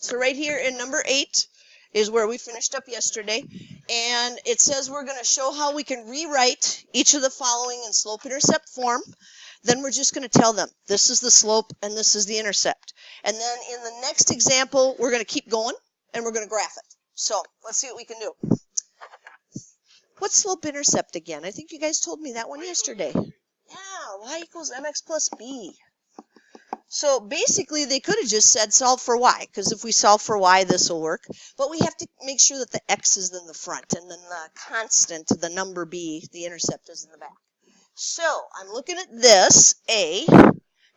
So right here in number 8 is where we finished up yesterday. And it says we're going to show how we can rewrite each of the following in slope-intercept form. Then we're just going to tell them this is the slope and this is the intercept. And then in the next example, we're going to keep going and we're going to graph it. So let's see what we can do. What's slope-intercept again? I think you guys told me that one yesterday. Yeah, y equals mx plus b. So basically, they could have just said solve for y, because if we solve for y, this will work. But we have to make sure that the x is in the front, and then the constant, the number b, the intercept, is in the back. So I'm looking at this, a,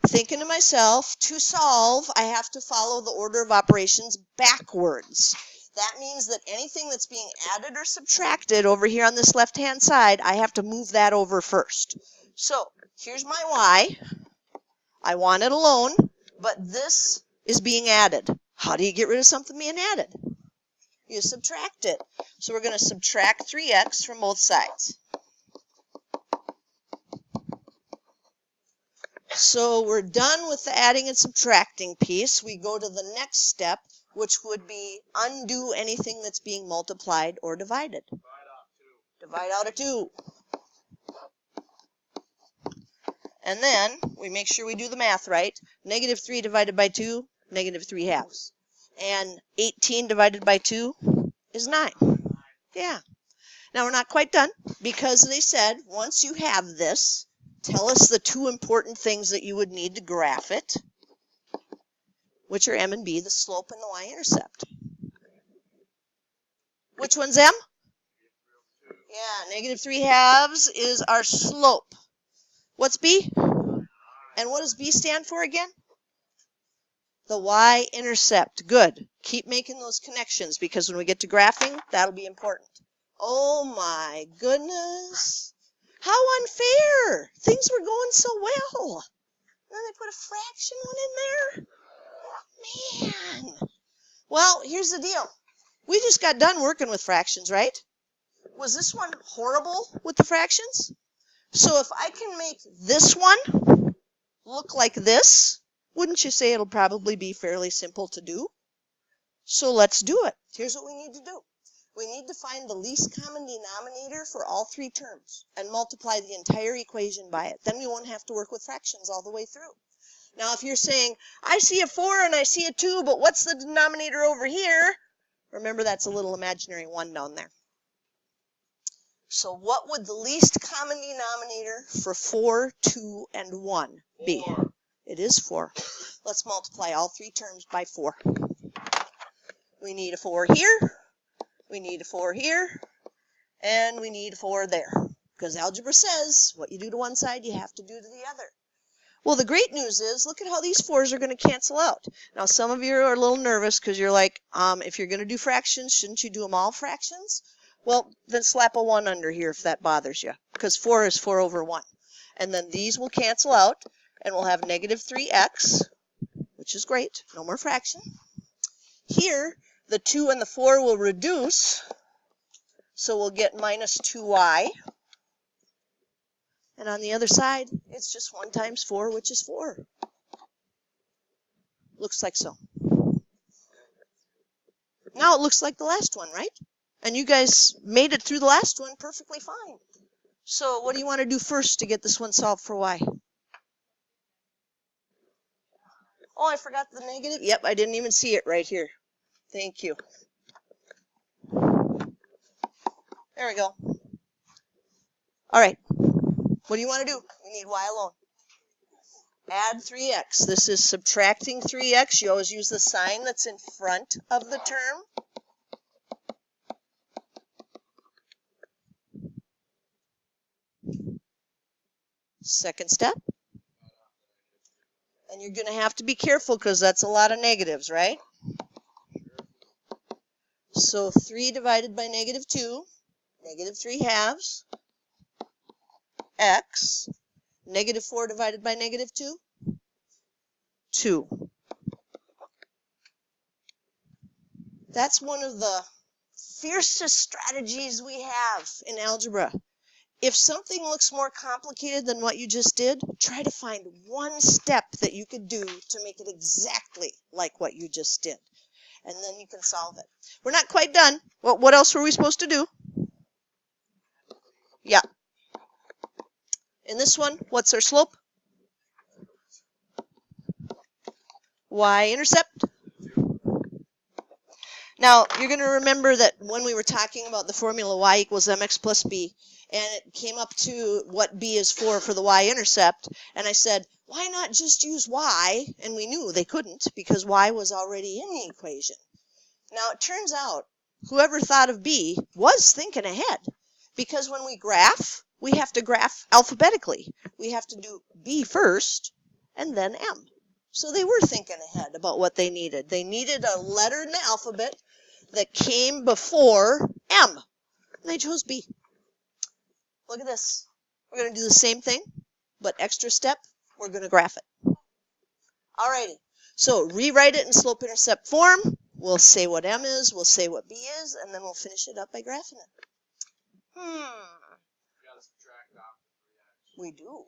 thinking to myself, to solve, I have to follow the order of operations backwards. That means that anything that's being added or subtracted over here on this left-hand side, I have to move that over first. So here's my y. I want it alone, but this is being added. How do you get rid of something being added? You subtract it. So we're going to subtract 3x from both sides. So we're done with the adding and subtracting piece. We go to the next step, which would be undo anything that's being multiplied or divided. Divide out of 2. And then we make sure we do the math right. Negative 3 divided by 2, negative 3 halves. And 18 divided by 2 is 9. Yeah. Now we're not quite done, because they said once you have this, tell us the 2 important things that you would need to graph it, which are m and b, the slope and the y-intercept. Which one's m? Yeah, negative 3 halves is our slope. What's b? And what does b stand for again? The y-intercept. Good. Keep making those connections, because when we get to graphing, that'll be important. Oh my goodness. How unfair. Things were going so well. And then they put a fraction one in there. Man. Well, here's the deal. We just got done working with fractions, right? Was this one horrible with the fractions? So if I can make this one look like this, wouldn't you say it'll probably be fairly simple to do? So let's do it. Here's what we need to do. We need to find the least common denominator for all 3 terms and multiply the entire equation by it. Then we won't have to work with fractions all the way through. Now, if you're saying, I see a 4 and I see a 2, but what's the denominator over here? Remember, that's a little imaginary 1 down there. So what would the least common denominator for 4, 2, and 1 be? 4. It is 4. Let's multiply all 3 terms by 4. We need a 4 here, we need a 4 here, and we need a 4 there. Because algebra says what you do to one side, you have to do to the other. Well, the great news is, look at how these 4's are going to cancel out. Now, some of you are a little nervous because you're like, if you're going to do fractions, shouldn't you do them all fractions? Well, then slap a 1 under here if that bothers you, because 4 is 4 over 1. And then these will cancel out, and we'll have negative 3x, which is great. No more fraction. Here, the 2 and the 4 will reduce, so we'll get minus 2y. And on the other side, it's just 1 times 4, which is 4. Looks like so. Now it looks like the last one, right? And you guys made it through the last one perfectly fine. So what do you want to do first to get this one solved for y? Oh, I forgot the negative. Yep, I didn't even see it right here. Thank you. There we go. All right. What do you want to do? We need y alone. Add 3x. This is subtracting 3x. You always use the sign that's in front of the term. Second step. And you're going to have to be careful because that's a lot of negatives, right? So 3 divided by negative 2, negative 3 halves, x, negative 4 divided by negative 2, 2. That's one of the fiercest strategies we have in algebra. If something looks more complicated than what you just did, try to find one step that you could do to make it exactly like what you just did. and then you can solve it. We're not quite done. What else were we supposed to do? Yeah. In this one, what's our slope? Y-intercept. Now, you're going to remember that when we were talking about the formula y equals mx plus b, and it came up to what b is for the y-intercept, and I said, why not just use y? And we knew they couldn't because y was already in the equation. Now, it turns out whoever thought of b was thinking ahead, because when we graph, we have to graph alphabetically. We have to do b first and then m. So they were thinking ahead about what they needed. They needed a letter in the alphabet that came before M. And they chose B. Look at this. We're going to do the same thing, but extra step, we're going to graph it. Alrighty. So rewrite it in slope-intercept form. We'll say what M is, we'll say what B is, and then we'll finish it up by graphing it. We do.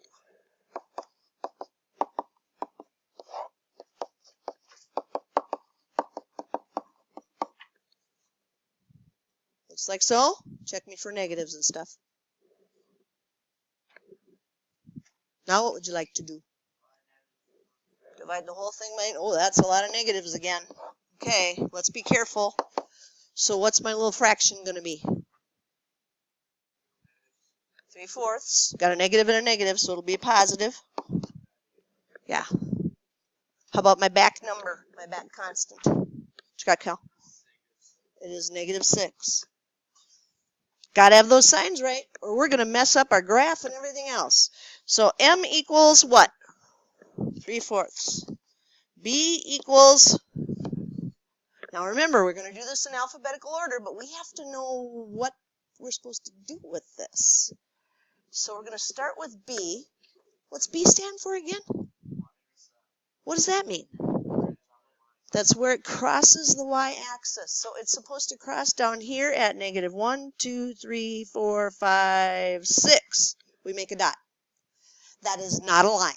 Looks like so. Check me for negatives and stuff. Now what would you like to do? Divide the whole thing by... Oh, that's a lot of negatives again. Okay, let's be careful. So what's my little fraction going to be? 3/4. Got a negative and a negative, so it'll be a positive. Yeah. How about my back number, my back constant? What you got, Cal? It is -6. Got to have those signs right, or we're going to mess up our graph and everything else. So M equals what? 3/4. B equals... Now remember, we're going to do this in alphabetical order, but we have to know what we're supposed to do with this. So we're going to start with B. What's B stand for again? What does that mean? That's where it crosses the y-axis. So it's supposed to cross down here at -1, 2, 3, 4, 5, 6. We make a dot. That is not a line.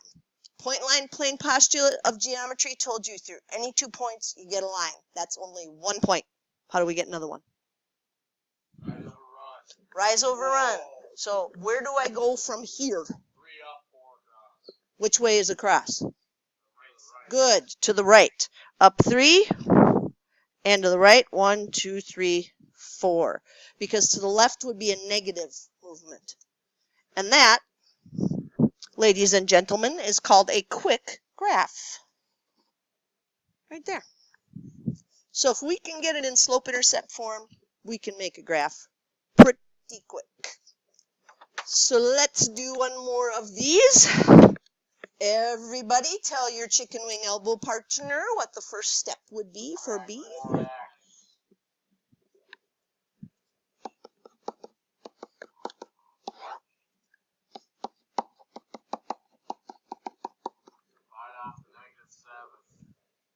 Point line plane postulate of geometry told you through any 2 points you get a line. That's only 1 point. How do we get another one? Rise over run. So where do I go from here? 3 up, 4 across. Which way is across? Good. To the right. Up 3 and to the right 1, 2, 3, 4. Because to the left would be a negative movement. And that, ladies and gentlemen, is called a quick graph. Right there. So if we can get it in slope-intercept form, we can make a graph pretty quick. So let's do one more of these. Everybody tell your chicken wing elbow partner what the first step would be for B.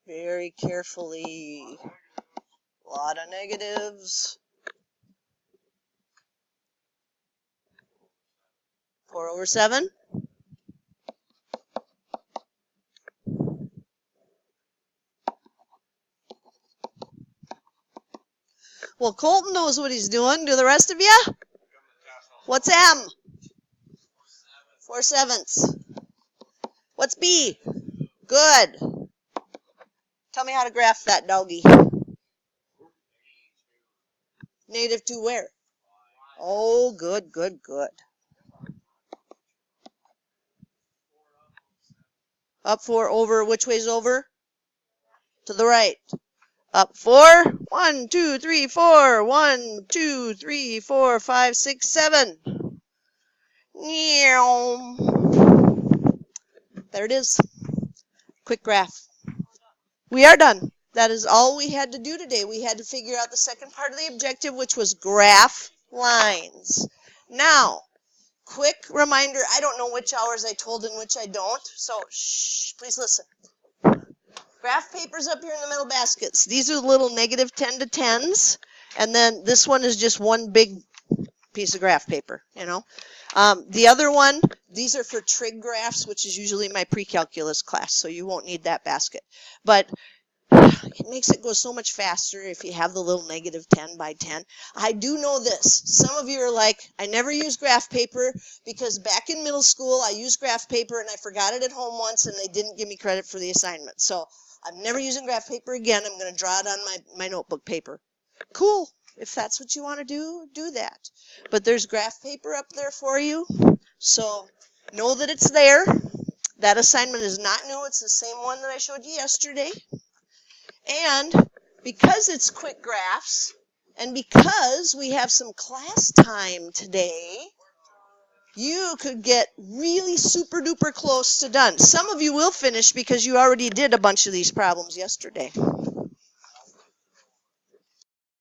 Very carefully. A lot of negatives. 4/7. Well, Colton knows what he's doing. Do the rest of you? What's M? 4/7. What's B? Good. Tell me how to graph that, doggy. -2 where? Oh, good, good, good. Up 4 over, which way's over? To the right. Up 4. 1, 2, 3, 4. 1, 2, 3, 4, 5, 6, 7. There it is. Quick graph. We are done. That is all we had to do today. We had to figure out the second part of the objective, which was graph lines. Now, quick reminder, I don't know which hours I told and which I don't, so shh, please listen. Graph papers up here in the middle baskets. These are the little -10 to 10s, and then this one is just one big piece of graph paper, you know. The other one, these are for trig graphs, which is usually my pre-calculus class, so you won't need that basket. But It makes it go so much faster if you have the little negative 10 by 10. I do know this. Some of you are like, I never use graph paper because back in middle school I used graph paper and I forgot it at home once and they didn't give me credit for the assignment. So I'm never using graph paper again. I'm going to draw it on my notebook paper. Cool. If that's what you want to do, do that. But there's graph paper up there for you. So know that it's there. That assignment is not new. It's the same one that I showed you yesterday. And because it's quick graphs, and because we have some class time today, you could get really super duper close to done. Some of you will finish because you already did a bunch of these problems yesterday.